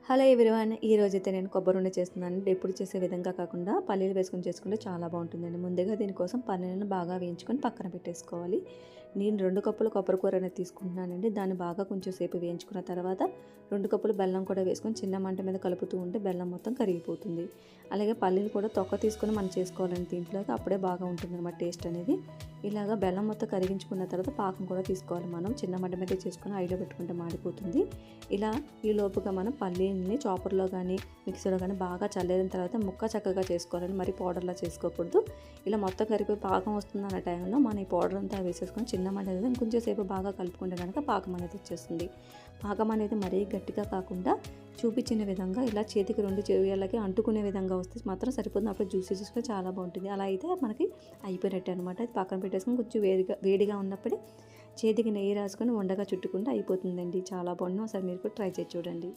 Hello everyone, ఈ రోజైతే నేను కొబ్బరి ఉండ చేస్తున్నానండి. ఎప్పుడు చేసే విధంగా కాకుండా పల్లీలు వేసుకొని చేసుకుంటే చాలా బాగుంటుందండి. ముందుగా దీనికోసం పల్లీలను బాగా వేయించుకొని పక్కన పెట్టేసుకోవాలి. నేను 2 కప్పుల కొబ్బరి కూర అనేది తీసుకుంటున్నానండి. దాన్ని బాగా కొంచెం సేపు వేయించుకున్న తర్వాత 2 కప్పులు బెల్లం కూడా వేసుకొని చిన్న మంట మీద కలుపుతూ ఉంటే బెల్లం మొత్తం కరిగిపోతుంది. అలాగే పల్లీలు కూడా తొక్క తీసుకొని మనం చేసుకోవాలండి దీంట్లోకి, అప్పుడే బాగా ఉంటుందన్నమాట టేస్ట్ అనేది. ఇలాగ బెల్లం మొత్తం కరిగించుకున్న తర్వాత పాకం కూడా తీసుకోవాలి. మనం చిన్న మంట మీద చేసుకొని ఐలో పెట్టుకుంటే మాడిపోతుంది. ఇలా ఈ లోపుగా మనం పల్లీలని చాపర్లో కానీ మిక్సీలో కానీ బాగా చల్లేసిన తర్వాత ముక్క చక్కగా చేసుకోవాలని, మరి పౌడర్లా చేసుకోకూడదు. ఇలా మొత్తం కరిగిపోయి పాకం వస్తుందన్న టైంలో మనం ఈ పౌడర్ అంతా వేసేసుకొని చిన్న మంట మీద ఇంకొంచెం సేపు బాగా కలుపుకుంటే కనుక పాకం అనేది వచ్చేస్తుంది. పాకం అనేది మరీ గట్టిగా కాకుండా చూపించిన విధంగా ఇలా చేతికి 2 చెయ్యాలకి అంటుకునే విధంగా వస్తే మాత్రం సరిపోతుంది. అప్పుడు జ్యూసెస్గా చాలా బాగుంటుంది. అలా అయితే మనకి అయిపోయినట్టు అనమాట. అది పక్కన పెట్టేసుకొని కొంచెం వేడిగా ఉన్నప్పుడే చేతికి నెయ్యి రాసుకొని ఉండగా చుట్టుకుంటే అయిపోతుందండి. చాలా బాగుంది. ఒకసారి మీరు కూడా ట్రై చేసి చూడండి.